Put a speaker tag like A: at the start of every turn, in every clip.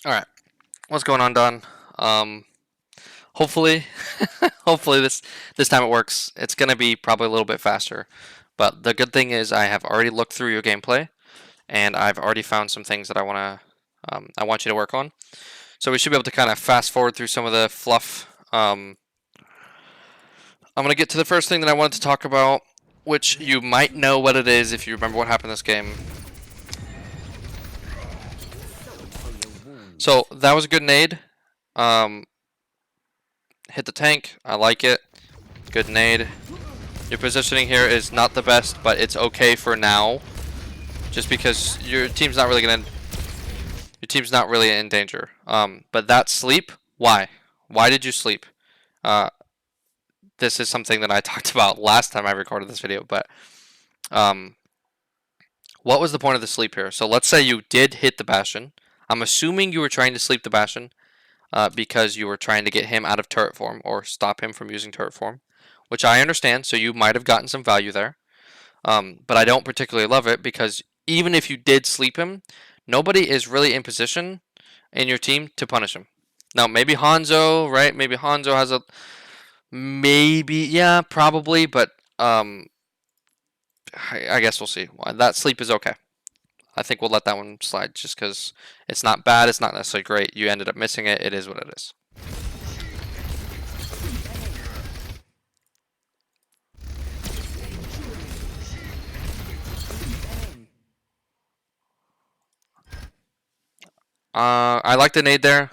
A: All right, what's going on, Don? Hopefully, hopefully this time it works. It's gonna be probably a little bit faster, but the good thing is I have already looked through your gameplay and I've already found some things that I want you to work on. So we should be able to kind of fast forward through some of the fluff. I'm gonna get to the first thing that I wanted to talk about, which you might know what it is if you remember what happened in this game. So that was a good nade. Um, hit the tank. I like it. Good nade. Your positioning here is not the best, but it's okay for now. Just because your team's not really in danger. But that sleep, why? Why did you sleep? Uh, this is something that I talked about last time I recorded this video, but um, what was the point of the sleep here? So let's say you did hit the Bastion. I'm assuming you were trying to sleep the Bastion because you were trying to get him out of turret form or stop him from using turret form, which I understand, so you might have gotten some value there. But I don't particularly love it because even if you did sleep him, nobody is really in position in your team to punish him. Now, maybe Hanzo, right? Maybe Hanzo has a... Maybe, yeah, probably, but I guess we'll see. That sleep is okay. I think we'll let that one slide just because it's not bad, it's not necessarily great. You ended up missing it, it is what it is. I like the nade there.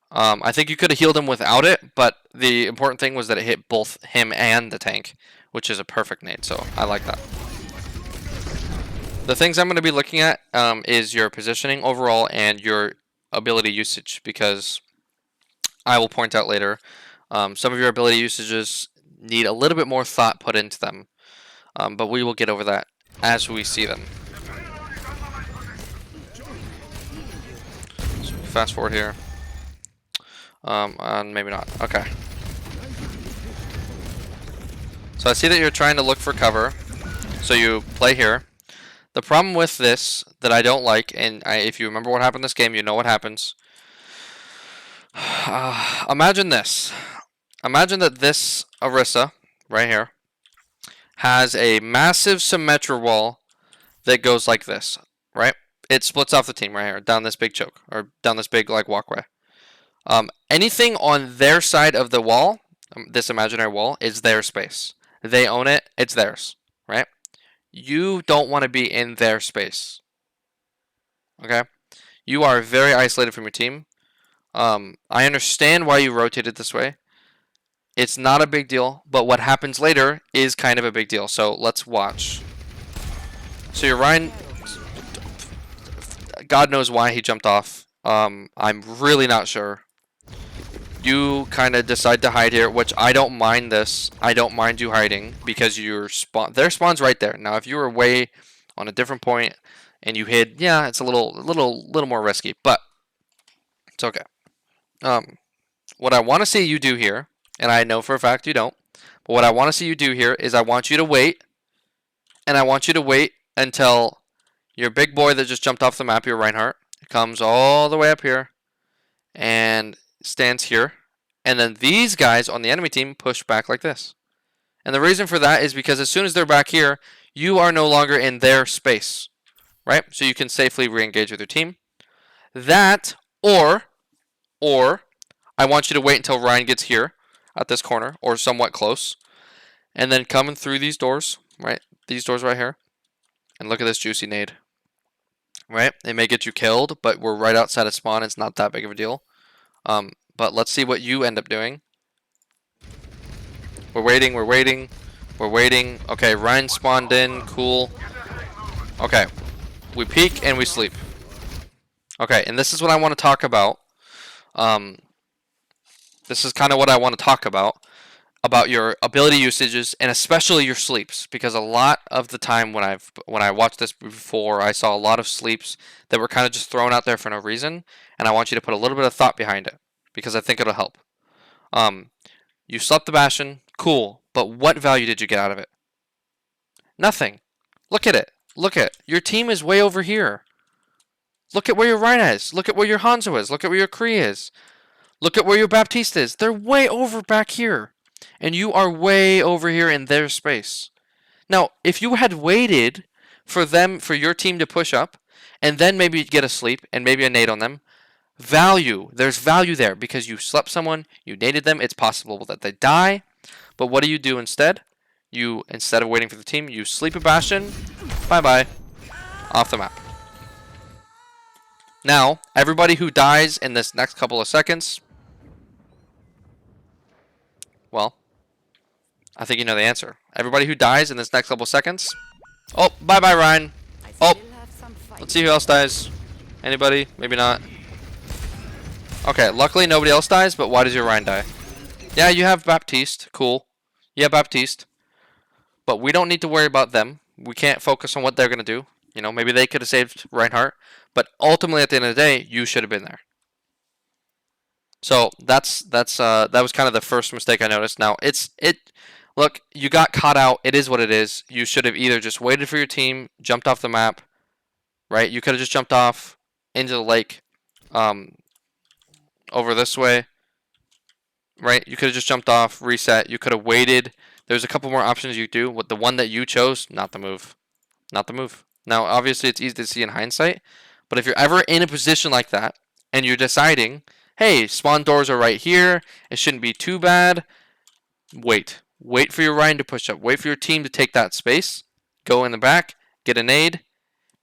A: I think you could have healed him without it, but the important thing was that it hit both him and the tank, which is a perfect nade, so I like that. The things I'm going to be looking at is your positioning overall and your ability usage, because I will point out later, some of your ability usages need a little bit more thought put into them, but we will get over that as we see them. So fast forward here. And maybe not. Okay. So I see that you're trying to look for cover. So you play here. The problem with this that I don't like, and if you remember what happened in this game, you know what happens. Imagine this. Imagine that this Orisa, right here, has a massive Symmetra wall that goes like this, right? It splits off the team right here, down this big choke, or down this big like walkway. Anything on their side of the wall, this imaginary wall, is their space. They own it, it's theirs, right? You don't want to be in their space. Okay? You are very isolated from your team. I understand why you rotated this way. It's not a big deal, but what happens later is kind of a big deal. So let's watch. So your Ryan, God knows why he jumped off. I'm really not sure. You kind of decide to hide here, which I don't mind this. I don't mind you hiding because their spawn's right there. Now, if you were way on a different point and you hid, yeah, it's a little more risky, but it's okay. What I want to see you do here, and I know for a fact you don't, but what I want to see you do here is I want you to wait, and I want you to wait until your big boy that just jumped off the map, your Reinhardt, comes all the way up here and stands here, and then these guys on the enemy team push back like this. And the reason for that is because as soon as they're back here, you are no longer in their space, right? So you can safely re-engage with your team. That, or I want you to wait until Ryan gets here at this corner, or somewhat close, and then coming through these doors, right? These doors right here, and look at this juicy nade, right? It may get you killed, but we're right outside of spawn. It's not that big of a deal. But let's see what you end up doing. We're waiting. Okay, Ryan spawned in. Cool. Okay. We peek and we sleep. Okay, and this is what I want to talk about. This is kind of what I want to talk about your ability usages and especially your sleeps, because a lot of the time when I watched this before, I saw a lot of sleeps that were kind of just thrown out there for no reason, and I want you to put a little bit of thought behind it because I think it'll help. You slept the Bastion, cool, but what value did you get out of it? Nothing. Look at it. Look at it. Your team is way over here. Look at where your Rhina is. Look at where your Hanzo is. Look at where your Kree is. Look at where your Baptiste is. They're way over back here. And you are way over here in their space. Now, if you had waited for your team to push up, and then maybe get a sleep, and maybe a nade on them, there's value there, because you slept someone, you naded them, it's possible that they die, but what do you do instead? Instead of waiting for the team, you sleep a Bastion, bye-bye, off the map. Now, everybody who dies in this next couple of seconds, well, I think you know the answer. Everybody who dies in this next couple of seconds, oh, bye-bye, Ryan. Oh, let's see who else dies. Anybody? Maybe not. Okay, luckily nobody else dies, but why does your Ryan die? Yeah, you have Baptiste. Cool. Yeah, Baptiste. But we don't need to worry about them. We can't focus on what they're going to do. You know, maybe they could have saved Reinhardt. But ultimately, at the end of the day, you should have been there. So that was kind of the first mistake I noticed. Now, look, you got caught out. It is what it is. You should have either just waited for your team, jumped off the map, right? You could have just jumped off into the lake. Over this way, right? You could have just jumped off, reset. You could have waited. There's a couple more options you do. With the one that you chose, not the move. Not the move. Now, obviously, it's easy to see in hindsight, but if you're ever in a position like that, and you're deciding, hey, spawn doors are right here, it shouldn't be too bad, wait. Wait for your Ryan to push up. Wait for your team to take that space. Go in the back, get a nade.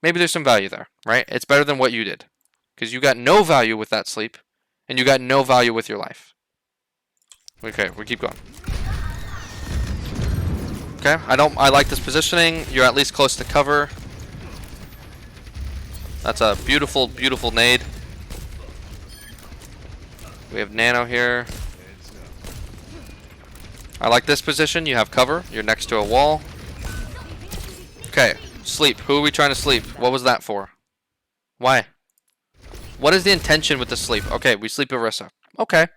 A: Maybe there's some value there, right? It's better than what you did, because you got no value with that sleep. And you got no value with your life. Okay, we keep going. Okay, I like this positioning. You're at least close to cover. That's a beautiful, beautiful nade. We have Nano here. I like this position. You have cover. You're next to a wall. Okay, sleep. Who are we trying to sleep? What was that for? Why? What is the intention with the sleep? Okay, we sleep Orisa. Okay.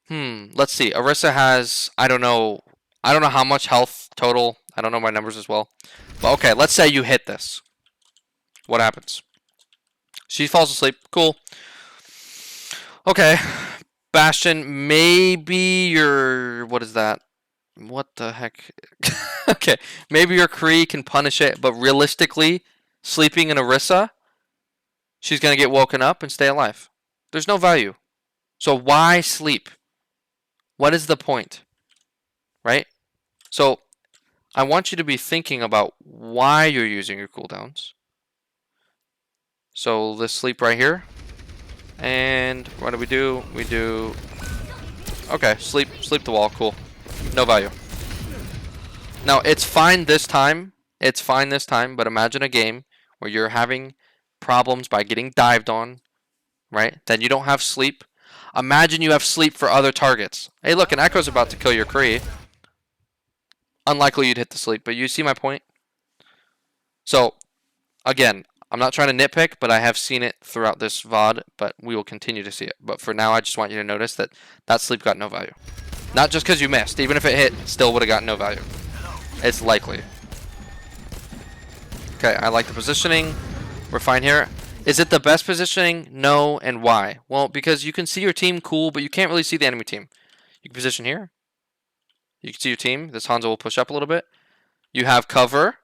A: Let's see. Orisa has, I don't know how much health total. I don't know my numbers as well. But okay, let's say you hit this. What happens? She falls asleep. Cool. Okay. Bastion, maybe your, what is that? What the heck? Okay, maybe your Kree can punish it, but realistically, sleeping in Orisa, she's going to get woken up and stay alive. There's no value. So why sleep? What is the point? Right? So I want you to be thinking about why you're using your cooldowns. So let's sleep right here. And what do? We do... Okay, sleep the wall. Cool. No value. Now, it's fine this time. But imagine a game where you're having problems by getting dived on, right? Then you don't have sleep. Imagine you have sleep for other targets. Hey, look, an Echo's about to kill your Kree. Unlikely you'd hit the sleep, but you see my point? So, again, I'm not trying to nitpick, but I have seen it throughout this VOD, but we will continue to see it. But for now, I just want you to notice that that sleep got no value. Not just because you missed. Even if it hit, still would have got no value. It's likely. Okay, I like the positioning. We're fine here. Is it the best positioning? No, and why? Well, because you can see your team cool, but you can't really see the enemy team. You can position here. You can see your team. This Hanzo will push up a little bit. You have cover.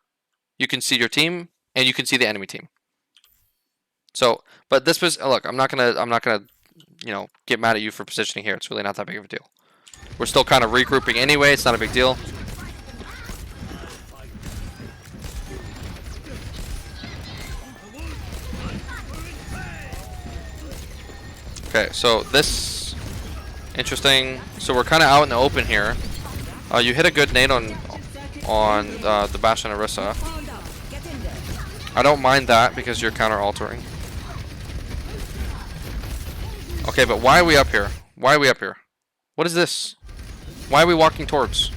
A: You can see your team, and you can see the enemy team. So, but this was, look, I'm not gonna, you know, get mad at you for positioning here. It's really not that big of a deal. We're still kind of regrouping anyway. It's not a big deal. Okay, so this interesting. So we're kind of out in the open here. You hit a good nade on the Bastion Orisa. I don't mind that because you're counter altering. Okay, but why are we up here? Why are we up here? What is this? Why are we walking towards?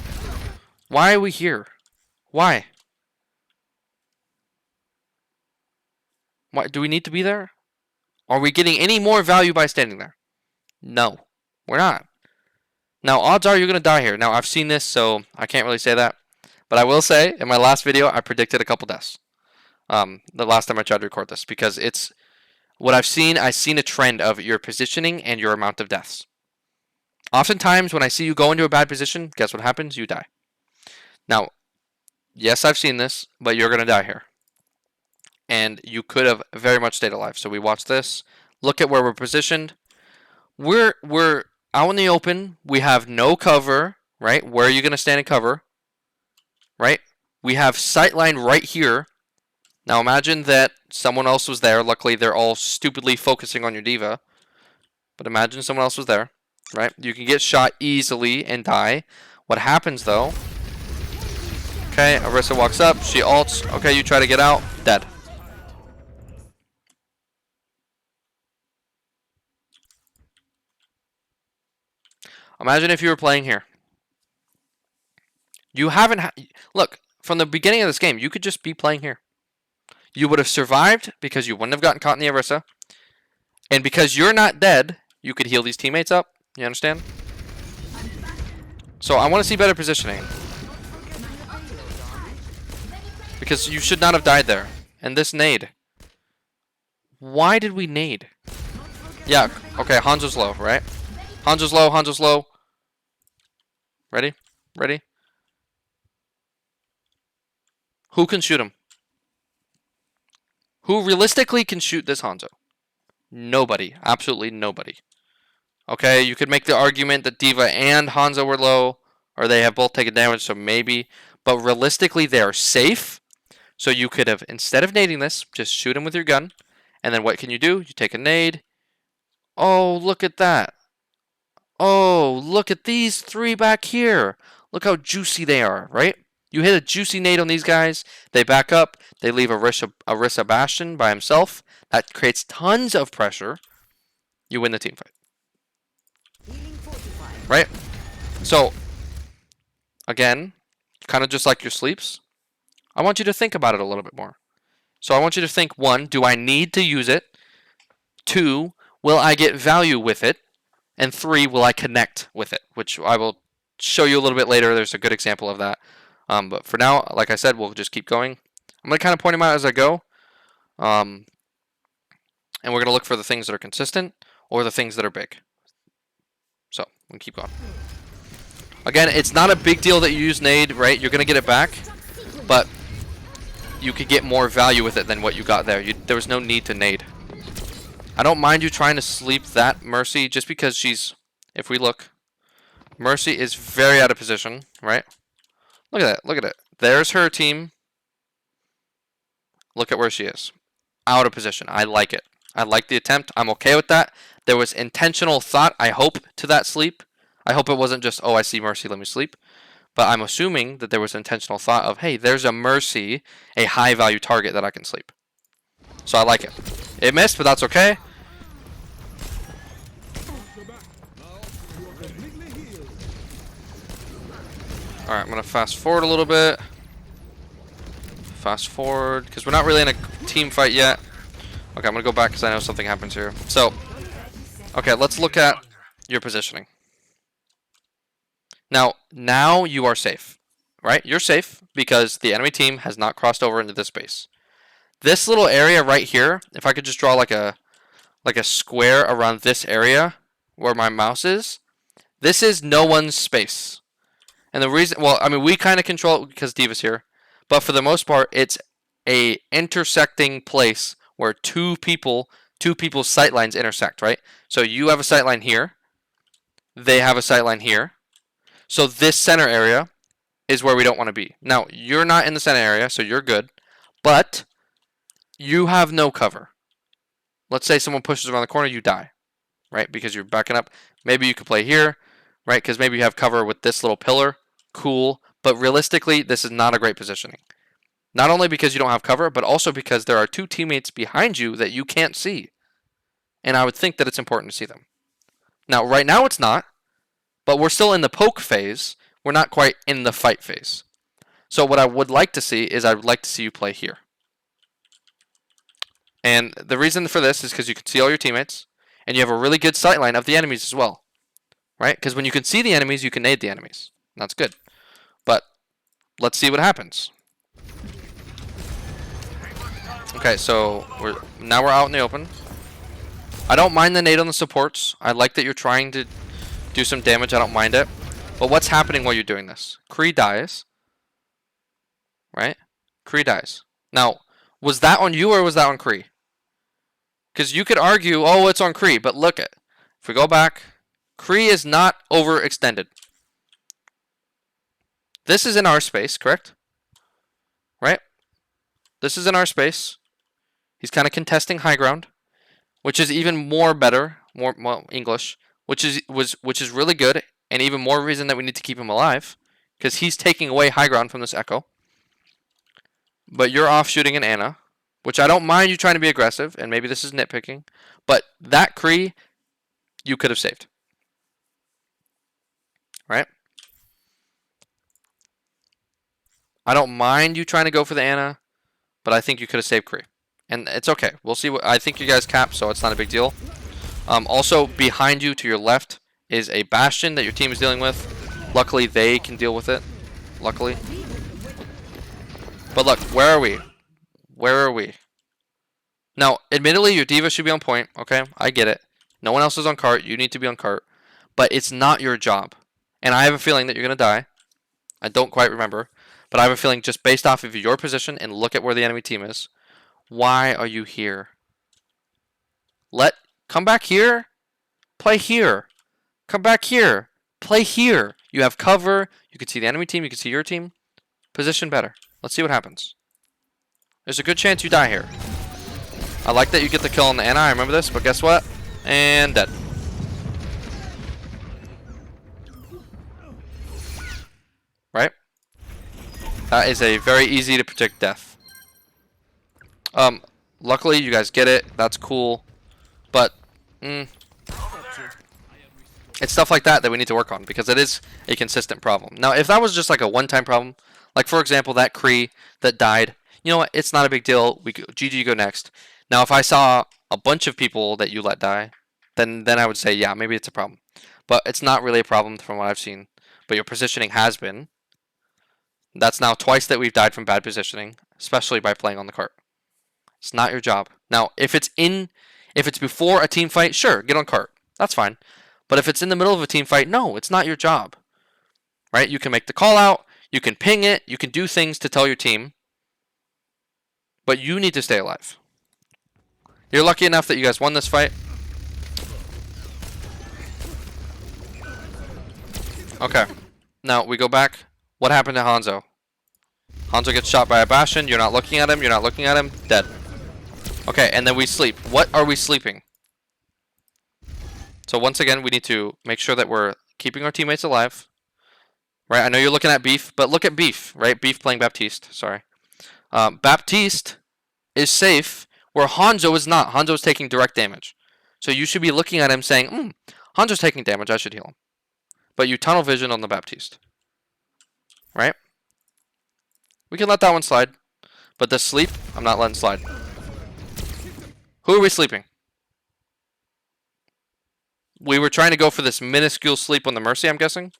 A: Why are we here? Why? Why do we need to be there? Are we getting any more value by standing there? No, we're not. Now, odds are you're going to die here. Now, I've seen this, so I can't really say that. But I will say, in my last video, I predicted a couple deaths. The last time I tried to record this, because it's what I've seen a trend of your positioning and your amount of deaths. Oftentimes, when I see you go into a bad position, guess what happens? You die. Now, yes, I've seen this, but you're going to die here. And you could have very much stayed alive. So we watch this. Look at where we're positioned. We're out in the open. We have no cover, right? Where are you going to stand and cover? Right? We have sightline right here. Now imagine that someone else was there. Luckily, they're all stupidly focusing on your diva. But imagine someone else was there, right? You can get shot easily and die. What happens, though... Okay, Orisa walks up. She ults. Okay, you try to get out. Dead. Imagine if you were playing here. You haven't... Look, from the beginning of this game, you could just be playing here. You would have survived because you wouldn't have gotten caught in the Orisa. And because you're not dead, you could heal these teammates up. You understand? So I want to see better positioning. Because you should not have died there. And this nade. Why did we nade? Yeah, okay, Hanzo's low, right? Hanzo's low, Hanzo's low. Ready? Ready? Who can shoot him? Who realistically can shoot this Hanzo? Nobody. Absolutely nobody. Okay, you could make the argument that D.Va and Hanzo were low, or they have both taken damage, so maybe. But realistically, they are safe. So you could have, instead of nading this, just shoot him with your gun. And then what can you do? You take a nade. Oh, look at that. Oh, look at these three back here. Look how juicy they are, right? You hit a juicy nade on these guys. They back up. They leave Orisa Bastion by himself. That creates tons of pressure. You win the team fight. Right? So, again, kind of just like your sleeps. I want you to think about it a little bit more. So I want you to think, 1, do I need to use it? 2, will I get value with it? And 3, will I connect with it? Which I will show you a little bit later. There's a good example of that. But for now, like I said, we'll just keep going. I'm going to kind of point them out as I go. And we're going to look for the things that are consistent or the things that are big. So, we'll keep going. Again, it's not a big deal that you use nade, right? You're going to get it back. But you could get more value with it than what you got there. There was no need to nade. I don't mind you trying to sleep that Mercy just because she's... If we look, Mercy is very out of position, right? Look at that. Look at it. There's her team. Look at where she is. Out of position. I like it. I like the attempt. I'm okay with that. There was intentional thought, I hope, to that sleep. I hope it wasn't just, oh, I see Mercy, let me sleep. But I'm assuming that there was intentional thought of, hey, there's a Mercy, a high-value target that I can sleep. So I like it. It missed, but that's okay. Alright, I'm going to fast forward a little bit. Fast forward, because we're not really in a team fight yet. Okay, I'm going to go back because I know something happens here. So, okay, let's look at your positioning. Now you are safe, right? You're safe because the enemy team has not crossed over into this space. This little area right here, if I could just draw like a square around this area where my mouse is, this is no one's space. And the reason, well, I mean, we kind of control it because D.Va's here, but for the most part, it's a intersecting place where two people's sight lines intersect, right? So you have a sight line here, they have a sight line here. So this center area is where we don't want to be. Now, you're not in the center area, so you're good, but you have no cover. Let's say someone pushes around the corner, you die, right? Because you're backing up. Maybe you could play here, right? Because maybe you have cover with this little pillar. Cool. But realistically, this is not a great positioning. Not only because you don't have cover, but also because there are two teammates behind you that you can't see. And I would think that it's important to see them. Now, right now it's not, but we're still in the poke phase. We're not quite in the fight phase. So what I would like to see is I would like to see you play here. And the reason for this is because you can see all your teammates, and you have a really good sightline of the enemies as well. Right? Because when you can see the enemies, you can nade the enemies. That's good. But let's see what happens. Okay, so now we're out in the open. I don't mind the nade on the supports. I like that you're trying to do some damage. I don't mind it. But what's happening while you're doing this? Kree dies. Right? Kree dies. Now, was that on you or was that on Kree? Because you could argue, oh, it's on Kree. But look at, if we go back, Kree is not overextended. This is in our space, correct? Right? This is in our space. He's kind of contesting high ground, which is even more better, more well, English, which is really good, and even more reason that we need to keep him alive, because he's taking away high ground from this Echo. But you're off shooting an Ana, which I don't mind you trying to be aggressive, and maybe this is nitpicking, but that Kree you could have saved. Right? I don't mind you trying to go for the Ana, but I think you could have saved Kree. And it's okay. We'll see what I think you guys cap, so it's not a big deal. Also, behind you to your left is a Bastion that your team is dealing with. Luckily, they can deal with it. Luckily. But look, where are we? Where are we? Now, admittedly, your D.Va should be on point. Okay, I get it. No one else is on cart. You need to be on cart. But it's not your job. And I have a feeling that you're going to die. I don't quite remember. But I have a feeling just based off of your position and look at where the enemy team is. Why are you here? Come back here. Play here. Come back here. Play here. You have cover. You can see the enemy team. You can see your team. Position better. Let's see what happens. There's a good chance you die here. I like that you get the kill on the Ana. I remember this, but guess what? And dead. Right? That is a very easy to predict death. Luckily you guys get it. That's cool. But it's stuff like that we need to work on because it is a consistent problem. Now, if that was just like a one-time problem, like for example that Kree that died, you know what? It's not a big deal. GG go next. Now, if I saw a bunch of people that you let die, then I would say yeah, maybe it's a problem. But it's not really a problem from what I've seen. But your positioning has been. That's now twice that we've died from bad positioning, especially by playing on the cart. It's not your job. Now, if it's before a team fight, sure, get on cart. That's fine. But if it's in the middle of a team fight, no, it's not your job. Right? You can make the call out, you can ping it, you can do things to tell your team, but you need to stay alive. You're lucky enough that you guys won this fight. Okay. Now, we go back. What happened to Hanzo? Hanzo gets shot by a Bastion. You're not looking at him. You're not looking at him. Dead. Okay, and then we sleep. What are we sleeping? So once again, we need to make sure that we're keeping our teammates alive. Right? I know you're looking at Beef, but look at Beef. Right? Beef playing Baptiste. Sorry. Baptiste is safe, where Hanzo is not. Hanzo is taking direct damage. So you should be looking at him saying, Hanzo's taking damage. I should heal him. But you tunnel vision on the Baptiste. Right? We can let that one slide. But the sleep, I'm not letting slide. Who are we sleeping? We were trying to go for this minuscule sleep on the Mercy, I'm guessing.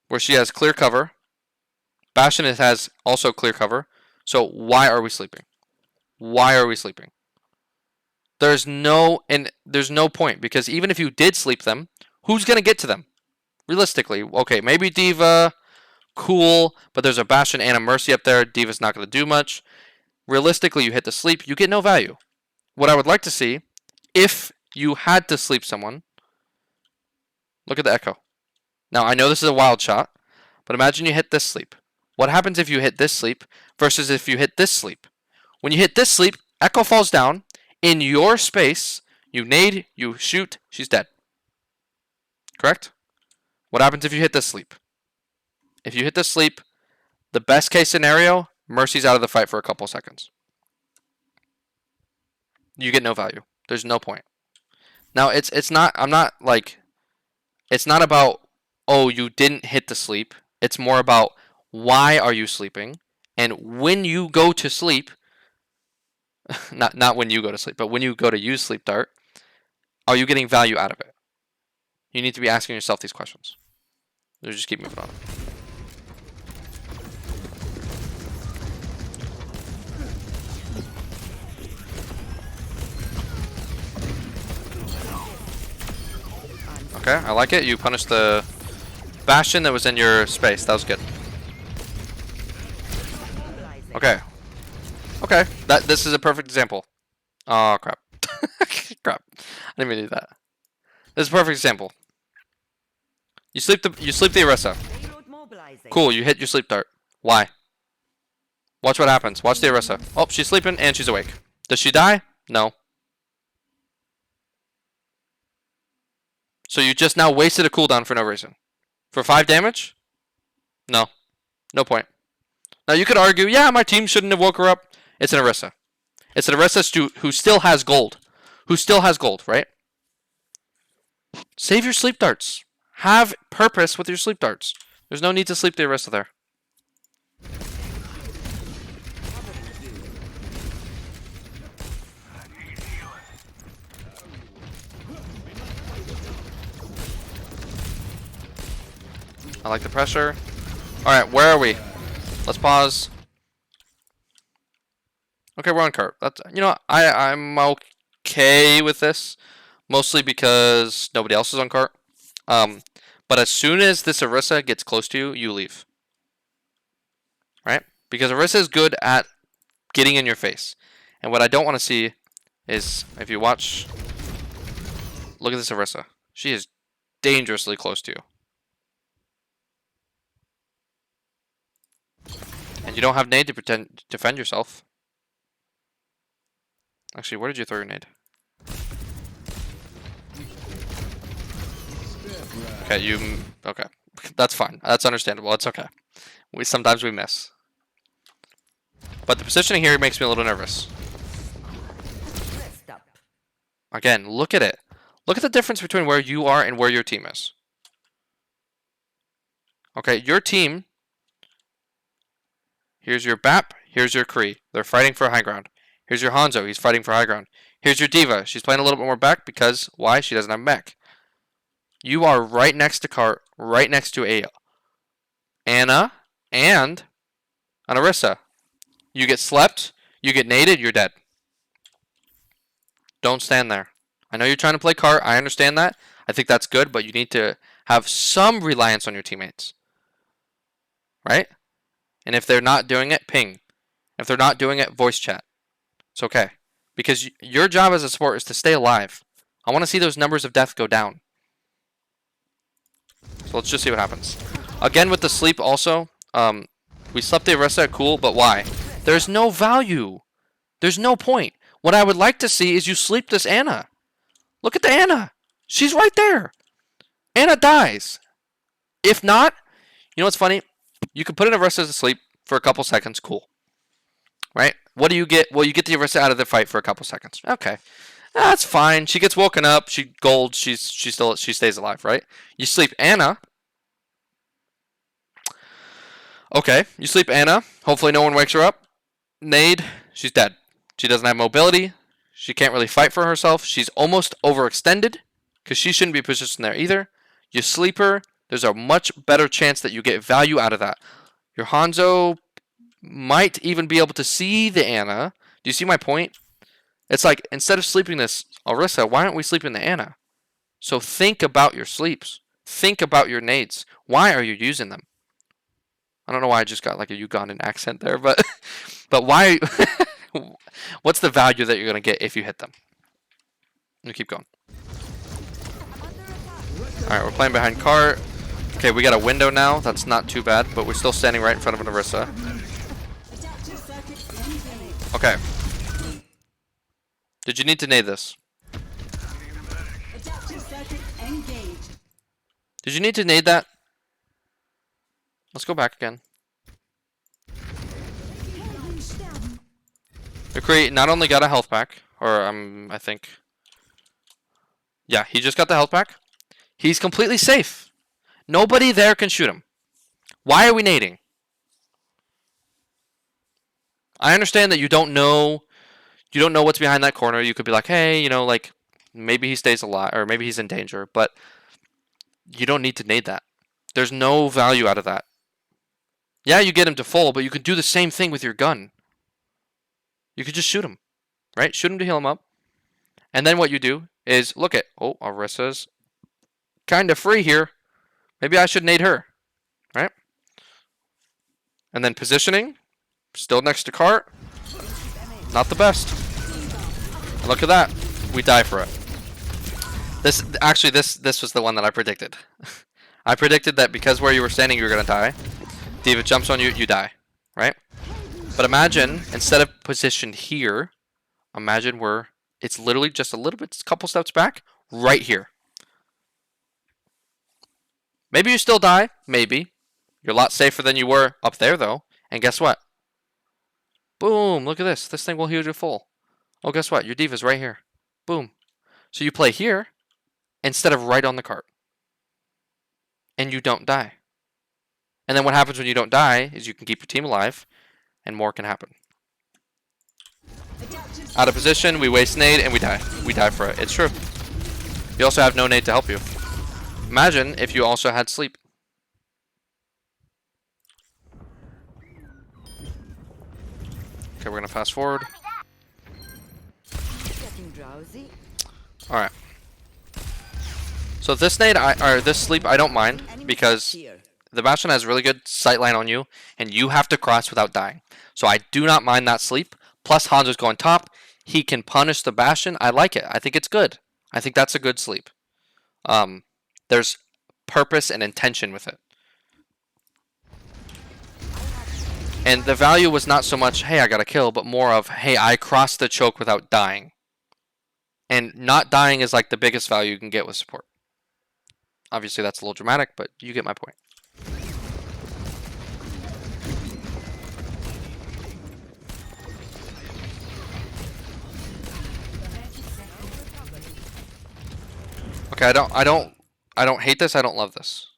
A: Where she has clear cover. Bastion has also clear cover. So why are we sleeping? Why are we sleeping? There's no point. Because even if you did sleep them, who's going to get to them? Realistically. Okay, maybe D.Va. Cool, but there's a Bastion and a Mercy up there. D.Va's not going to do much. Realistically, you hit the sleep, you get no value. What I would like to see, if you had to sleep someone, look at the Echo. Now, I know this is a wild shot, but imagine you hit this sleep. What happens if you hit this sleep versus if you hit this sleep? When you hit this sleep, Echo falls down. In your space, you nade, you shoot, she's dead. Correct? What happens if you hit this sleep? If you hit this sleep, the best case scenario, Mercy's out of the fight for a couple seconds. You get no value. There's no point. Now it's not about, oh, you didn't hit the sleep. It's more about why are you sleeping? And when you go to sleep, not when you go to sleep, but when you go to use sleep dart, are you getting value out of it? You need to be asking yourself these questions. So just keep moving on. Okay, I like it. You punished the Bastion that was in your space. That was good. Okay. Okay. This is a perfect example. Oh crap. Crap. I didn't even do that. This is a perfect example. You sleep the Orisa. Cool, you hit your sleep dart. Why? Watch what happens. Watch the Orisa. Oh, she's sleeping and she's awake. Does she die? No. So you just now wasted a cooldown for no reason. For 5 damage? No. No point. Now you could argue, yeah, my team shouldn't have woke her up. It's an Orisa. It's an Orisa who still has gold. Who still has gold, right? Save your sleep darts. Have purpose with your sleep darts. There's no need to sleep the Orisa there. I like the pressure. Alright, where are we? Let's pause. Okay, we're on cart. That's, you know, I'm okay with this. Mostly because nobody else is on cart. But as soon as this Orisa gets close to you, you leave. Right? Because Orisa is good at getting in your face. And what I don't want to see is, if you watch, look at this Orisa. She is dangerously close to you. And you don't have nade to defend yourself. Actually, where did you throw your nade? Okay, okay. That's fine. That's understandable. It's okay. Sometimes we miss. But the positioning here makes me a little nervous. Again, look at it. Look at the difference between where you are and where your team is. Okay, your team. Here's your BAP. Here's your Kree. They're fighting for high ground. Here's your Hanzo. He's fighting for high ground. Here's your Diva. She's playing a little bit more back because, why? She doesn't have mech. You are right next to Cart, right next to a Ana and an Orisa. You get slept, you get naded, you're dead. Don't stand there. I know you're trying to play Cart. I understand that. I think that's good, but you need to have some reliance on your teammates. Right? And if they're not doing it, ping. If they're not doing it, voice chat. It's okay. Because your job as a support is to stay alive. I want to see those numbers of death go down. So let's just see what happens. Again with the sleep also. We slept the Orisa, cool, but why? There's no value. There's no point. What I would like to see is you sleep this Ana. Look at the Ana. She's right there. Ana dies. If not, you know what's funny? You can put an Orisa to sleep for a couple seconds, cool. Right? What do you get? Well, you get the Orisa out of the fight for a couple seconds. Okay. That's fine. She gets woken up. She gold. She stays alive, right? You sleep Ana. Okay. You sleep Ana. Hopefully no one wakes her up. Nade. She's dead. She doesn't have mobility. She can't really fight for herself. She's almost overextended because she shouldn't be positioned there either. You sleep her. There's a much better chance that you get value out of that. Your Hanzo might even be able to see the Ana. Do you see my point? It's like, instead of sleeping this Orisa, why aren't we sleeping the Ana? So think about your sleeps. Think about your nades. Why are you using them? I don't know why I just got like a Ugandan accent there, but why? What's the value that you're going to get if you hit them? Let me keep going. Alright, we're playing behind cart. Okay, we got a window now. That's not too bad, but we're still standing right in front of an Orisa. Okay. Did you need to nade this? Did you need to nade that? Let's go back again. McCree not only got a health pack, or I think, yeah, he just got the health pack. He's completely safe. Nobody there can shoot him. Why are we nading? I understand that you don't know what's behind that corner. You could be like, hey, you know, like maybe he stays alive, or maybe he's in danger, but you don't need to nade that. There's no value out of that. Yeah, you get him to full, but you could do the same thing with your gun. You could just shoot him, right? Shoot him to heal him up. And then what you do is look at, oh, Orisa's kind of free here. Maybe I should nade her, right? And then positioning, still next to cart. Not the best. And look at that. We die for it. This was the one that I predicted. I predicted that because where you were standing, you were going to die. D.Va jumps on you, you die, right? But imagine, instead of positioned here, imagine where it's literally just a little bit, a couple steps back, right here. Maybe you still die, maybe. You're a lot safer than you were up there, though. And guess what? Boom, look at this. This thing will heal you full. Oh, guess what? Your D.Va's right here. Boom. So you play here instead of right on the cart. And you don't die. And then what happens when you don't die is you can keep your team alive, and more can happen. Out of position, we waste nade, and we die. We die for it. It's true. You also have no nade to help you. Imagine if you also had sleep. Okay, we're gonna fast forward. Alright. So this nade, or this sleep, I don't mind, because the Bastion has really good sightline on you, and you have to cross without dying. So I do not mind that sleep. Plus Hanzo's going top. He can punish the Bastion. I like it. I think it's good. I think that's a good sleep. There's purpose and intention with it. And the value was not so much, hey, I got a kill, but more of, hey, I crossed the choke without dying. And not dying is like the biggest value you can get with support. Obviously, that's a little dramatic, but you get my point. Okay, I don't hate this. I don't love this.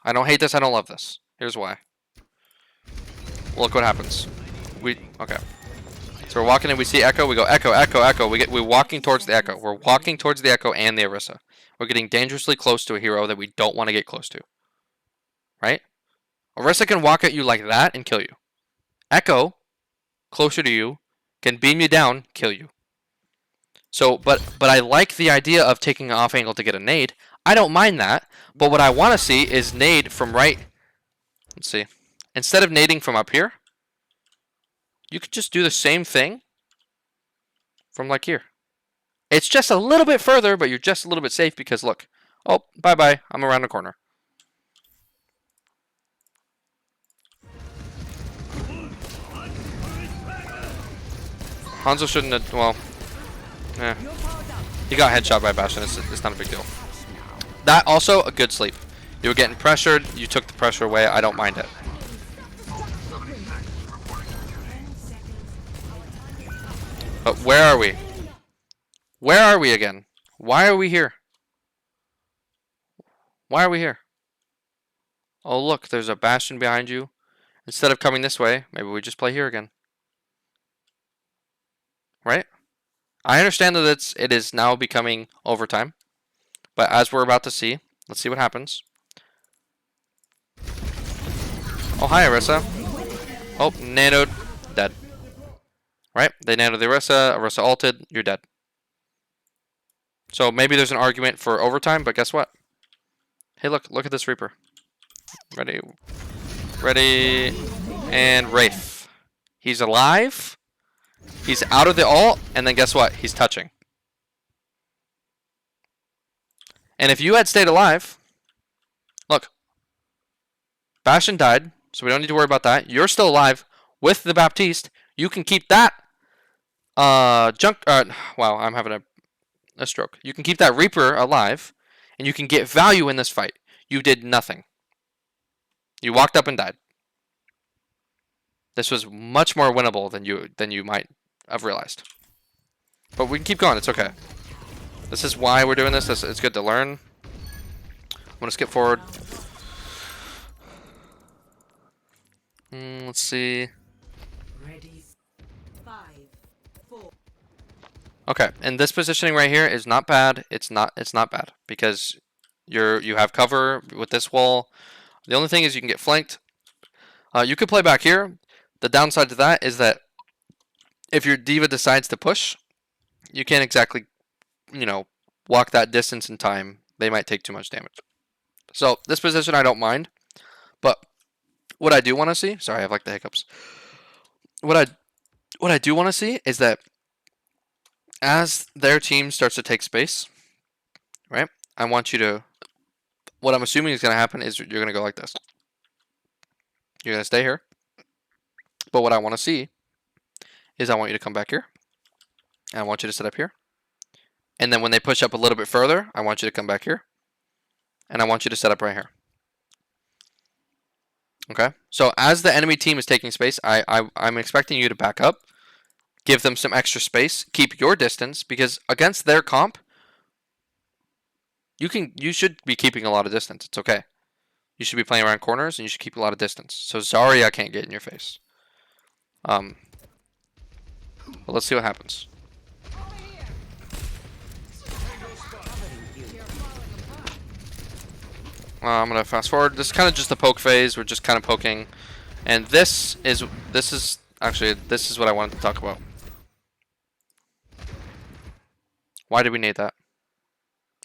A: I don't hate this. I don't love this. Here's why. Look what happens. Okay. So we're walking and we see Echo. We go Echo, Echo, Echo. We're walking towards the Echo. We're walking towards the Echo and the Orisa. We're getting dangerously close to a hero that we don't want to get close to. Right? Orisa can walk at you like that and kill you. Echo, closer to you, can beam you down, kill you. So, but I like the idea of taking an off angle to get a nade. I don't mind that, but what I want to see is nade from right. Let's see. Instead of nading from up here, you could just do the same thing from like here. It's just a little bit further, but you're just a little bit safe because look. Oh, bye-bye. I'm around the corner. Hanzo shouldn't have, well, he got headshot by Bastion. It's not a big deal. That also a good sleep. You were getting pressured. You took the pressure away. I don't mind it. But where are we? Where are we again? Why are we here? Why are we here? Oh, look. There's a Bastion behind you. Instead of coming this way, maybe we just play here again. Right? I understand that it is now becoming overtime. But as we're about to see, let's see what happens. Oh, hi, Orisa. Oh, nanoed. Dead. Right? They nanoed the Orisa. Orisa ulted. You're dead. So maybe there's an argument for overtime, but guess what? Hey, look at this Reaper. Ready. Ready. And Wraith. He's alive. He's out of the ult. And then guess what? He's touching. And if you had stayed alive, look, Bastion died, so we don't need to worry about that. You're still alive with the Baptiste. You can keep that wow, I'm having a stroke. You can keep that Reaper alive, and you can get value in this fight. You did nothing. You walked up and died. This was much more winnable than you might have realized. But we can keep going. It's okay. This is why we're doing this. It's good to learn. I'm going to skip forward. Let's see.
B: Ready. 5, 4.
A: Okay, and this positioning right here is not bad. It's not bad because you have cover with this wall. The only thing is you can get flanked. You could play back here. The downside to that is that if your D.Va decides to push, you can't exactly, walk that distance in time, they might take too much damage. So this position I don't mind, but what I do want to see, sorry, I have like the hiccups. What I do want to see is that as their team starts to take space, right? I want you to, what I'm assuming is going to happen is you're going to go like this. You're going to stay here. But what I want to see is I want you to come back here. And I want you to sit up here. And then when they push up a little bit further, I want you to come back here. And I want you to set up right here. Okay? So as the enemy team is taking space, I'm expecting you to back up. Give them some extra space. Keep your distance. Because against their comp, you should be keeping a lot of distance. It's okay. You should be playing around corners and you should keep a lot of distance. So Zarya can't get in your face. But let's see what happens. I'm gonna fast forward. This is kind of just the poke phase. We're just kind of poking, and this is what I wanted to talk about. Why did we need that?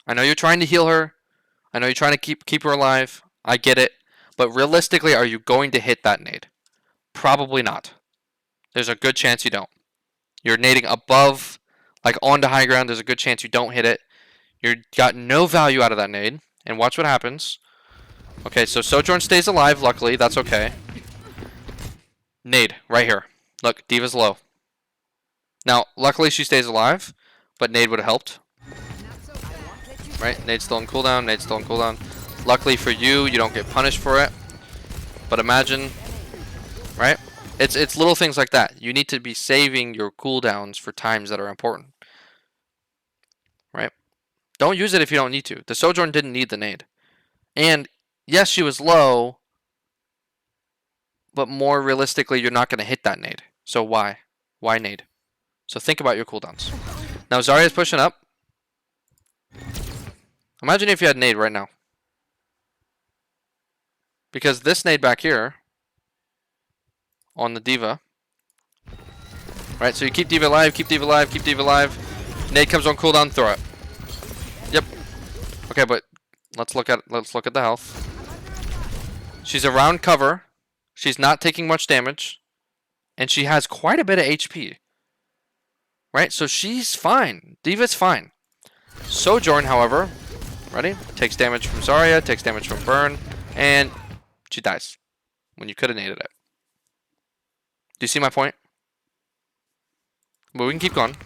A: I know you're trying to heal her. I know you're trying to keep her alive. I get it, but realistically, are you going to hit that nade? Probably not. There's a good chance you don't. You're nading above, like onto high ground. There's a good chance you don't hit it. You got no value out of that nade. And watch what happens. Okay, so Sojourn stays alive, luckily. That's okay. Nade, right here. Look, D.Va's low. Now, luckily she stays alive, but nade would have helped. Right? Nade's still on cooldown, nade's still on cooldown. Luckily for you, you don't get punished for it. But imagine, right? It's little things like that. You need to be saving your cooldowns for times that are important. Right? Don't use it if you don't need to. The Sojourn didn't need the nade. And yes, she was low, but more realistically, you're not going to hit that nade. So why? Why nade? So think about your cooldowns. Now Zarya's pushing up. Imagine if you had nade right now. Because this nade back here on the D.Va. Right, so you keep D.Va alive, keep D.Va alive, keep D.Va alive. Nade comes on cooldown, throw it. Yep. Okay, but let's look at the health. She's around cover. She's not taking much damage. And she has quite a bit of HP. Right? So she's fine. D.Va's fine. Sojourn, however, ready? Takes damage from Zarya, takes damage from Burn, and she dies. When you could have naded it. Do you see my point? But we can keep going.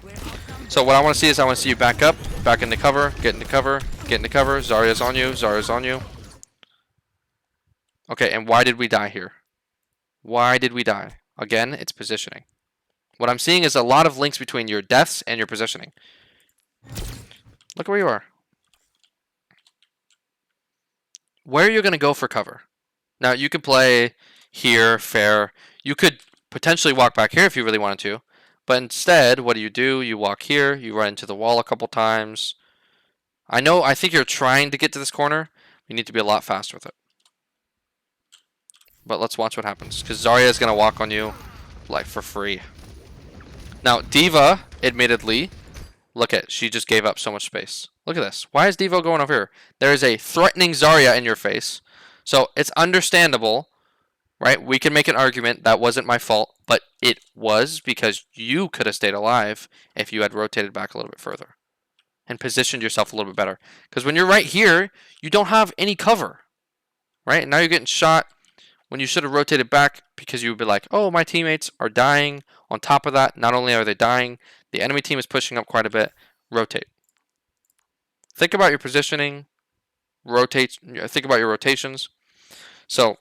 A: So what I want to see is I want to see you back up, back into cover, get into cover, get into cover. Zarya's on you, Zarya's on you. Okay, and why did we die here? Why did we die? Again, it's positioning. What I'm seeing is a lot of links between your deaths and your positioning. Look where you are. Where are you going to go for cover? Now, you could play here, fair. You could potentially walk back here if you really wanted to. But instead, what do? You walk here, you run into the wall a couple times. I think you're trying to get to this corner. You need to be a lot faster with it. But let's watch what happens. Because Zarya is going to walk on you like for free. Now, D.Va, admittedly, look at, she just gave up so much space. Look at this. Why is D.Va going over here? There is a threatening Zarya in your face. So it's understandable, right? We can make an argument that wasn't my fault, but it was because you could have stayed alive if you had rotated back a little bit further and positioned yourself a little bit better. Because when you're right here, you don't have any cover, right? And now you're getting shot when you should have rotated back because you would be like, oh, my teammates are dying. On top of that, not only are they dying, the enemy team is pushing up quite a bit. Rotate. Think about your positioning. Rotate. Think about your rotations. So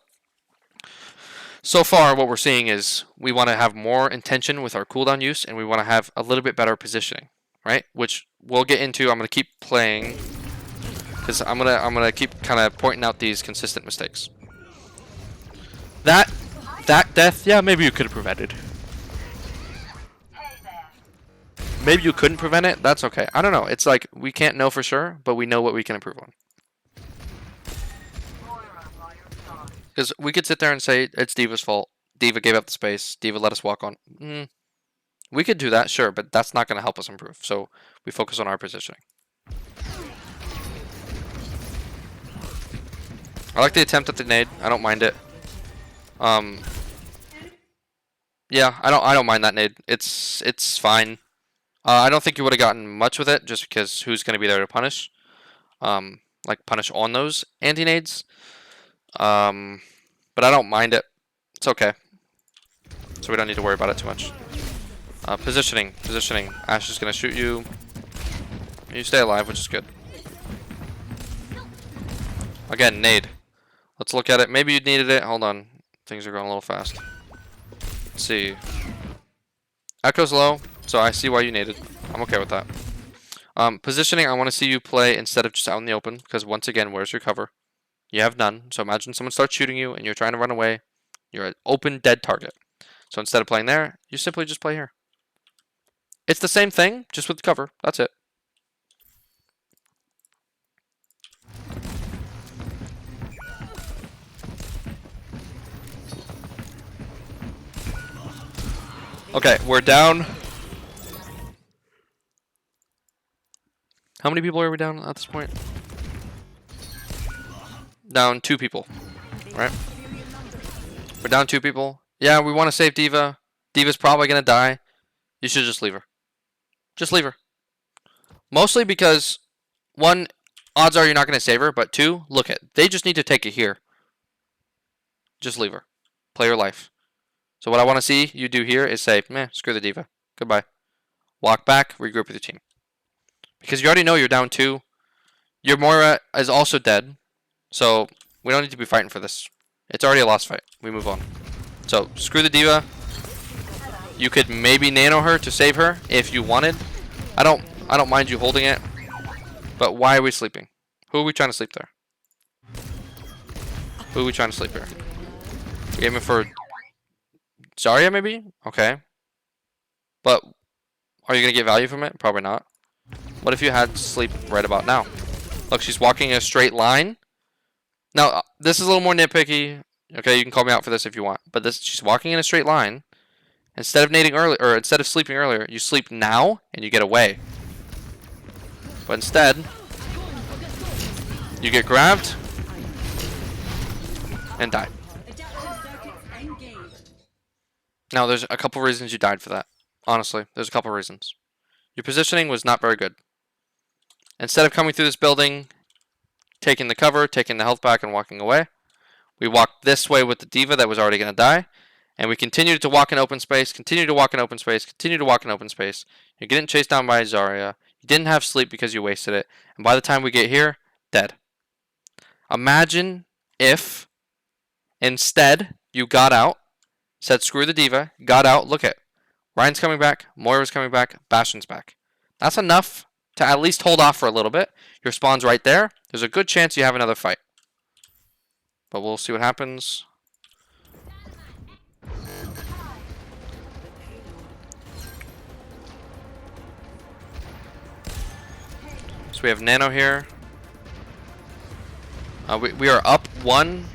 A: far what we're seeing is we want to have more intention with our cooldown use and we want to have a little bit better positioning, right? Which we'll get into. I'm going to keep playing because I'm going to keep kind of pointing out these consistent mistakes. That death, yeah, maybe you could have prevented. Maybe you couldn't prevent it. That's okay. I don't know. It's like we can't know for sure, but we know what we can improve on. Because we could sit there and say it's D.Va's fault. D.Va gave up the space. D.Va let us walk on. We could do that, sure, but that's not going to help us improve. So we focus on our positioning. I like the attempt at the nade. I don't mind it. Yeah, I don't mind that nade. It's fine. I don't think you would have gotten much with it just because who's going to be there to punish? Like punish on those anti-nades. But I don't mind it. It's okay. So we don't need to worry about it too much. Positioning. Ash is going to shoot you. You stay alive, which is good. Again, nade. Let's look at it. Maybe you needed it. Hold on. Things are going a little fast. Let's see. Echo's low, so I see why you needed. I'm okay with that. Positioning, I want to see you play instead of just out in the open, because once again, where's your cover? You have none. So imagine someone starts shooting you and you're trying to run away. You're an open, dead target. So instead of playing there, you simply just play here. It's the same thing, just with cover. That's it. Okay, we're down. How many people are we down at this point? Down 2 people, right? We're down 2 people. Yeah, we want to save D.Va. D.Va's probably going to die. You should just leave her. Just leave her. Mostly because, 1, odds are you're not going to save her, but 2, look at, they just need to take it here. Just leave her. Play your life. So what I want to see you do here is say, meh, screw the D.Va. Goodbye. Walk back, regroup with your team. Because you already know you're down 2. Your Moira is also dead. So we don't need to be fighting for this. It's already a lost fight. We move on. So screw the D.Va. You could maybe nano her to save her if you wanted. I don't mind you holding it. But why are we sleeping? Who are we trying to sleep there? Who are we trying to sleep here? We aiming for Zarya maybe? Okay. But are you going to get value from it? Probably not. What if you had sleep right about now? Look, she's walking in a straight line. Now, this is a little more nitpicky. Okay, you can call me out for this if you want. But this, she's walking in a straight line. Instead of nading early, or instead of sleeping earlier, you sleep now and you get away. But instead, you get grabbed and die. Now, there's a couple reasons you died for that. Honestly, there's a couple reasons. Your positioning was not very good. Instead of coming through this building, taking the cover, taking the health back, and walking away, we walked this way with the D.Va that was already going to die, and we continued to walk in open space, continue to walk in open space, continue to walk in open space. You're getting chased down by Zarya. You didn't have sleep because you wasted it, and by the time we get here, dead. Imagine if, instead, you got out, said screw the D.Va, got out, look at Ryan's coming back, Moira's coming back, Bastion's back. That's enough to at least hold off for a little bit. Your spawn's right there. There's a good chance you have another fight. But we'll see what happens. So we have Nano here. We are up 1.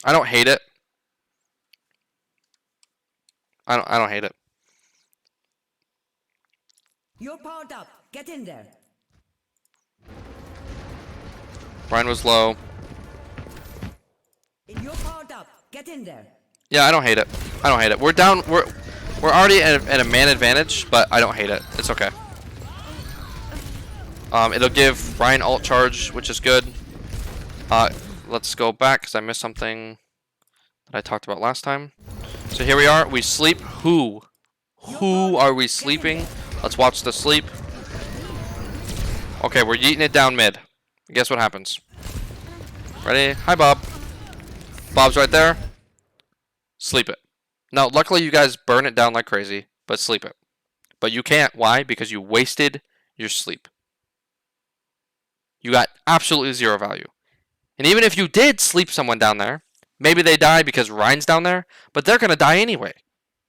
A: I don't hate it. I don't hate it.
B: You're powered up. Get in there.
A: Brian was low.
B: You're powered up. Get in there.
A: Yeah, I don't hate it. I don't hate it. We're down. We're already at a man advantage, but I don't hate it. It's okay. It'll give Brian ult charge, which is good. Let's go back because I missed something that I talked about last time. So here we are. We sleep. Who are we sleeping? Let's watch the sleep. Okay, we're yeeting it down mid. Guess what happens? Ready? Hi, Bob. Bob's right there. Sleep it. Now, luckily you guys burn it down like crazy, but sleep it. But you can't. Why? Because you wasted your sleep. You got absolutely 0 value. And even if you did sleep someone down there, maybe they die because Ryan's down there, but they're going to die anyway.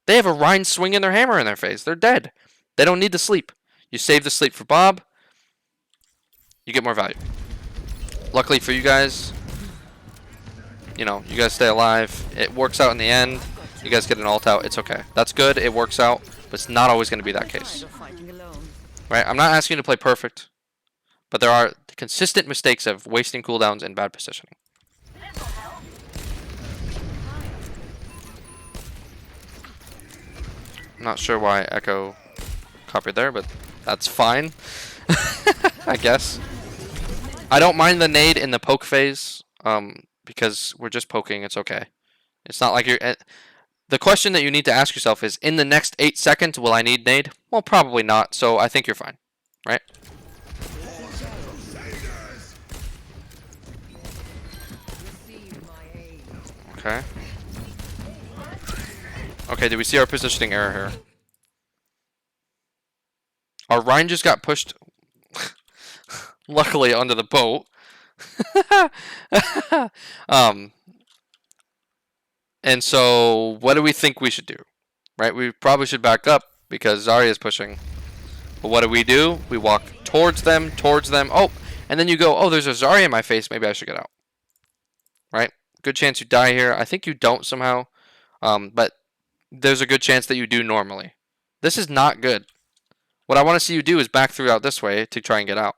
A: They have a Ryan swinging their hammer in their face. They're dead. They don't need to sleep. You save the sleep for Bob. You get more value. Luckily for you guys, you know, you guys stay alive. It works out in the end. You guys get an ult out. It's okay. That's good. It works out, but it's not always going to be that case. Right? I'm not asking you to play perfect, but there are consistent mistakes of wasting cooldowns and bad positioning. I'm not sure why Echo copied there, but that's fine. I guess. I don't mind the nade in the poke phase, because we're just poking. It's okay. It's not like you're... The question that you need to ask yourself is, in the next 8 seconds, will I need nade? Well, probably not, so I think you're fine. Right? Okay. Okay, did we see our positioning error here? Our Rhine just got pushed, luckily, onto the boat. And so, what do we think we should do? Right, we probably should back up because Zarya is pushing. But what do? We walk towards them. Oh, and then you go, oh, there's a Zarya in my face. Maybe I should get out. Right? Good chance you die here. I think you don't somehow. But there's a good chance that you do normally. This is not good. What I want to see you do is back through out this way to try and get out.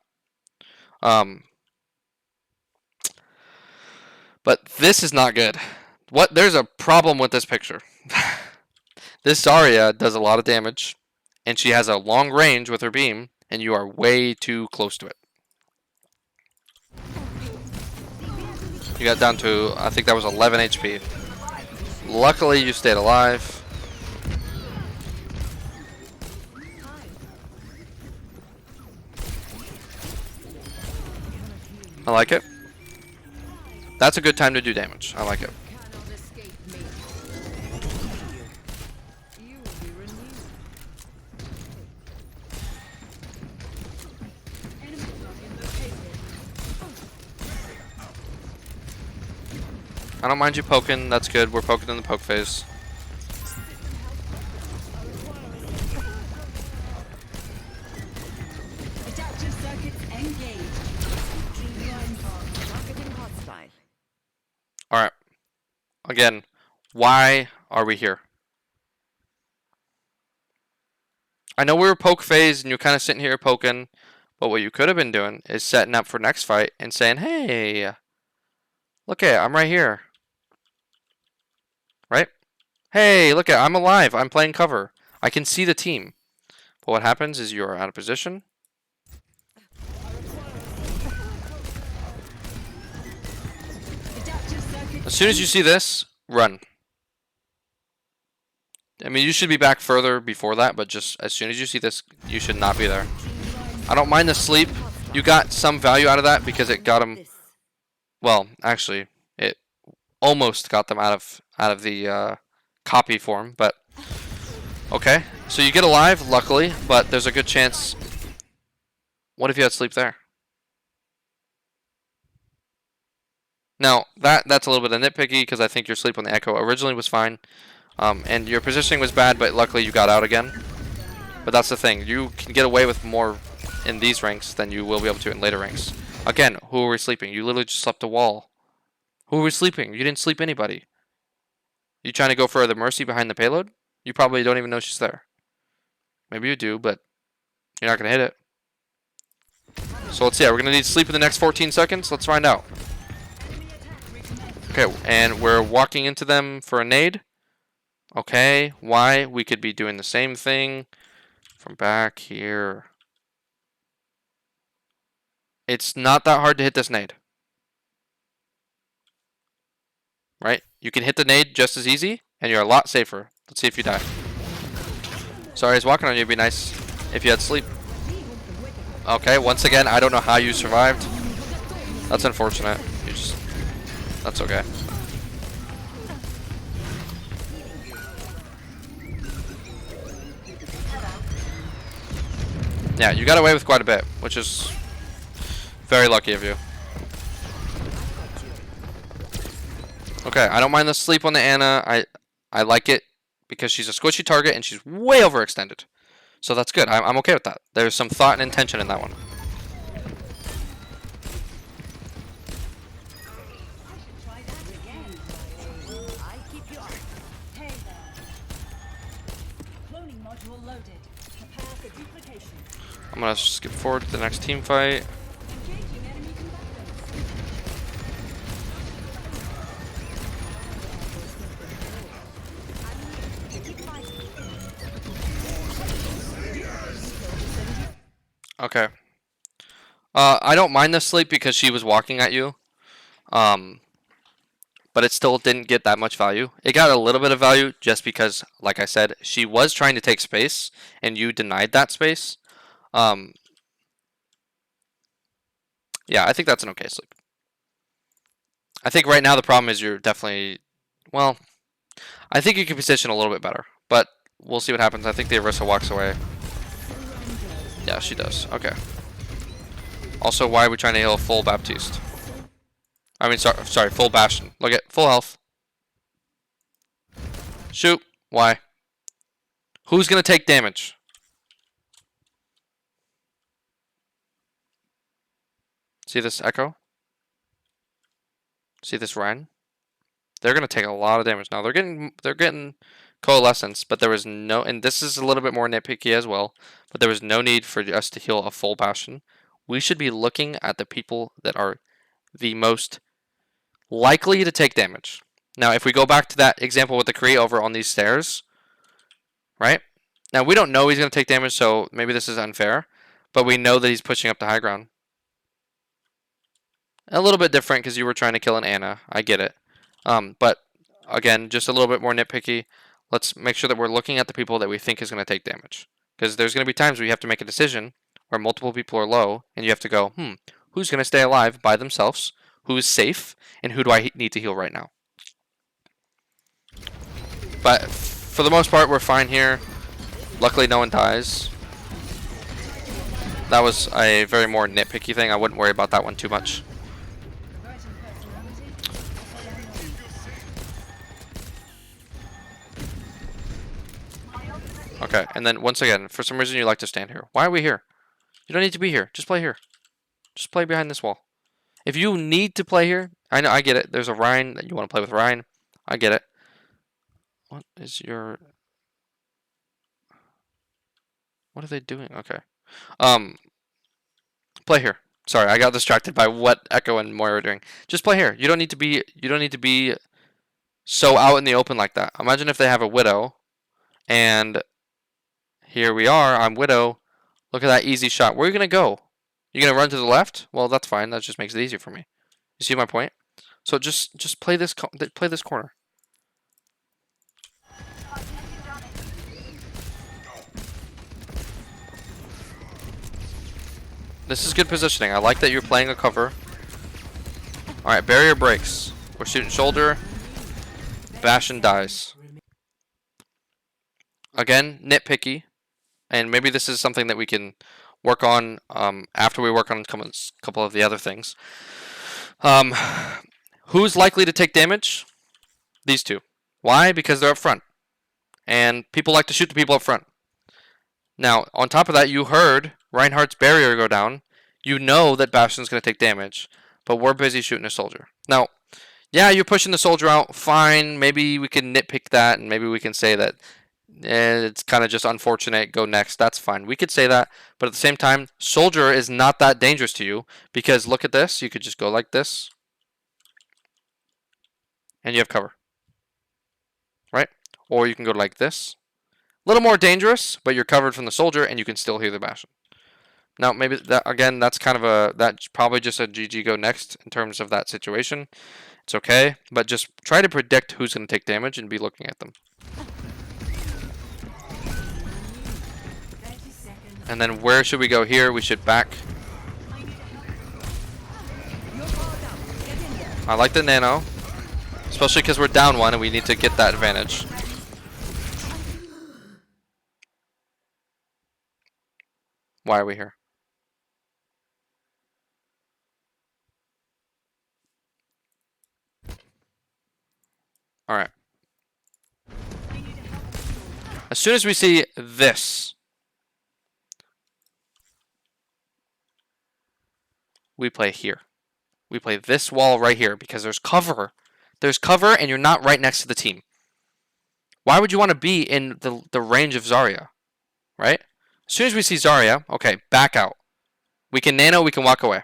A: But this is not good. There's a problem with this picture. This Zarya does a lot of damage, and she has a long range with her beam, and you are way too close to it. You got down to, I think that was 11 HP. Luckily, you stayed alive. I like it. That's a good time to do damage. I like it. I don't mind you poking. That's good. We're poking in the poke phase. Alright. Again, why are we here? I know we were poke phase and you're kind of sitting here poking, but what you could have been doing is setting up for next fight and saying, hey, look at, I'm right here. Right? Hey, look at, I'm alive. I'm playing cover. I can see the team. But what happens is you're out of position. As soon as you see this, run. I mean, you should be back further before that, but just as soon as you see this, you should not be there. I don't mind the sleep. You got some value out of that because it got them... Well, actually, it almost got them out of the copy form, but... Okay, so you get alive, luckily, but there's a good chance... What if you had sleep there? Now, that's a little bit of nitpicky because I think your sleep on the Echo originally was fine. And your positioning was bad, but luckily you got out again. But that's the thing. You can get away with more in these ranks than you will be able to in later ranks. Again, who are we sleeping? You literally just slept a wall. Who are we sleeping? You didn't sleep anybody. You trying to go for the Mercy behind the payload? You probably don't even know she's there. Maybe you do, but you're not going to hit it. So let's see. We're going to need sleep in the next 14 seconds. Let's find out. Okay, and we're walking into them for a nade. Okay, why? We could be doing the same thing from back here. It's not that hard to hit this nade. Right? You can hit the nade just as easy, and you're a lot safer. Let's see if you die. Sorry, he's walking on you. It'd be nice if you had sleep. Okay, once again, I don't know how you survived. That's unfortunate. You just... That's okay. Yeah, you got away with quite a bit, which is very lucky of you. Okay, I don't mind the sleep on the Ana. I like it because she's a squishy target and she's way overextended. So that's good. I'm okay with that. There's some thought and intention in that one. I'm gonna skip forward to the next team fight. Okay. I don't mind the sleep because she was walking at you. But it still didn't get that much value. It got a little bit of value just because, like I said, she was trying to take space and you denied that space. Yeah, I think that's an okay sleep. I think right now the problem is you're definitely, well, I think you can position a little bit better, but we'll see what happens. I think the Arissa walks away. Yeah, she does. Okay. Also, why are we trying to heal full Baptiste? I mean, sorry, full Bastion. Look at full health. Shoot. Why? Who's gonna take damage? See this Echo? See this Ryan? They're gonna take a lot of damage now. They're getting coalescence, but there was no, and this is a little bit more nitpicky as well, but there was no need for us to heal a full Bastion. We should be looking at the people that are the most likely to take damage. Now, if we go back to that example with the Kree over on these stairs, right? Now, we don't know he's going to take damage, so maybe this is unfair, but we know that he's pushing up the high ground. A little bit different because you were trying to kill an Ana. I get it. But, again, just a little bit more nitpicky. Let's make sure that we're looking at the people that we think is going to take damage. Because there's going to be times where you have to make a decision where multiple people are low, and you have to go, who's going to stay alive by themselves? Who is safe? And who do I need to heal right now? But for the most part, we're fine here. Luckily, no one dies. That was a very more nitpicky thing. I wouldn't worry about that one too much. Okay, and then once again, for some reason you like to stand here. Why are we here? You don't need to be here. Just play here. Just play behind this wall. If you need to play here, I know, I get it. There's a Ryan that you want to play with Ryan. I get it. What is your... What are they doing? Okay. Play here. Sorry, I got distracted by what Echo and Moira are doing. Just play here. You don't need to be so out in the open like that. Imagine if they have a Widow and here we are. I'm Widow. Look at that easy shot. Where are you going to go? You're going to run to the left? Well, that's fine. That just makes it easier for me. You see my point? So just play this corner. This is good positioning. I like that you're playing a cover. Alright, barrier breaks. We're shooting shoulder. Bastion dies. Again, nitpicky. And maybe this is something that we can work on after we work on a couple of the other things. Who's likely to take damage? These two. Why? Because they're up front. And people like to shoot the people up front. Now, on top of that, you heard Reinhardt's barrier go down. You know that Bastion's going to take damage, but we're busy shooting a soldier. Now, yeah, you're pushing the soldier out. Fine. Maybe we can nitpick that, and maybe we can say that it's kind of just unfortunate. Go next. That's fine. We could say that, but at the same time, soldier is not that dangerous to you because look at this. You could just go like this, and you have cover, right? Or you can go like this. A little more dangerous, but you're covered from the soldier, and you can still hear the Bastion. Now, maybe that again, that's kind of that's probably just a GG go next in terms of that situation. It's okay, but just try to predict who's going to take damage and be looking at them. And then where should we go here? We should back. I like the nano, especially because we're down one and we need to get that advantage. Why are we here? Alright. As soon as we see this, we play here. We play this wall right here because there's cover. There's cover and you're not right next to the team. Why would you want to be in the range of Zarya? Right? As soon as we see Zarya, okay, back out. We can nano, we can walk away.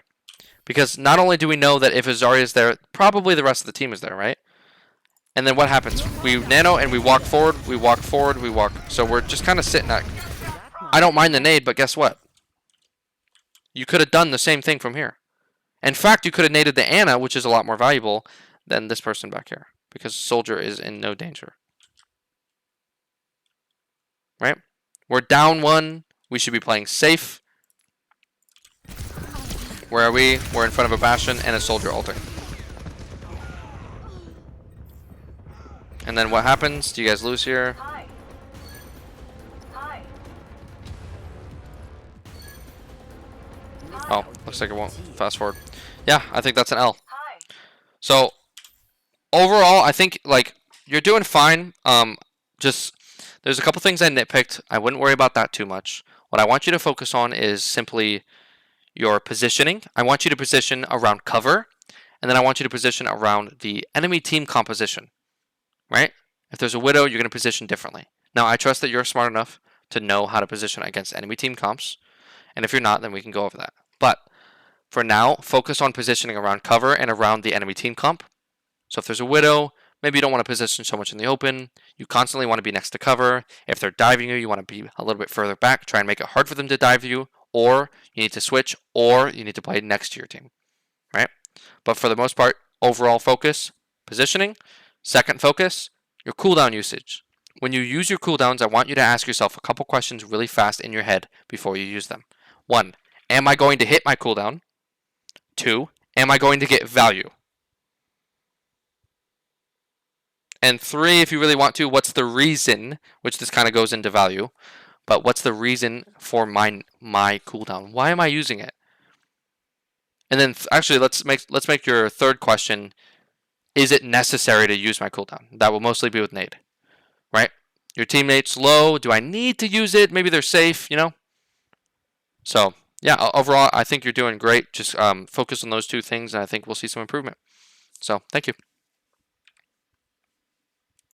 A: Because not only do we know that if a Zarya is there, probably the rest of the team is there, right? And then what happens? We nano and we walk forward, we walk forward, we walk. So we're just kind of sitting at... I don't mind the nade, but guess what? You could have done the same thing from here. In fact, you could have naded the Ana, which is a lot more valuable than this person back here. Because Soldier is in no danger. Right? We're down 1. We should be playing safe. Where are we? We're in front of a Bastion and a Soldier ulting. And then what happens? Do you guys lose here? Oh, looks like it won't. Fast forward. Yeah, I think that's an L. So, overall, I think, like, you're doing fine. Just, there's a couple things I nitpicked. I wouldn't worry about that too much. What I want you to focus on is simply your positioning. I want you to position around cover, and then I want you to position around the enemy team composition, right? If there's a Widow, you're going to position differently. Now, I trust that you're smart enough to know how to position against enemy team comps, and if you're not, then we can go over that. But for now, focus on positioning around cover and around the enemy team comp. So if there's a Widow, maybe you don't want to position so much in the open. You constantly want to be next to cover. If they're diving you, you want to be a little bit further back. Try and make it hard for them to dive you. Or you need to switch, or you need to play next to your team, right? But for the most part, overall focus, positioning. Second focus, your cooldown usage. When you use your cooldowns, I want you to ask yourself a couple questions really fast in your head before you use them. 1, am I going to hit my cooldown? 2, am I going to get value? And 3, if you really want to, what's the reason, which this kind of goes into value, but what's the reason for my cooldown? Why am I using it? And then actually, let's make your third question, is it necessary to use my cooldown? That will mostly be with nade, right? Your teammate's low, do I need to use it? Maybe they're safe, you know? So, yeah, overall, I think you're doing great. Just focus on those 2 things, and I think we'll see some improvement. So, thank you.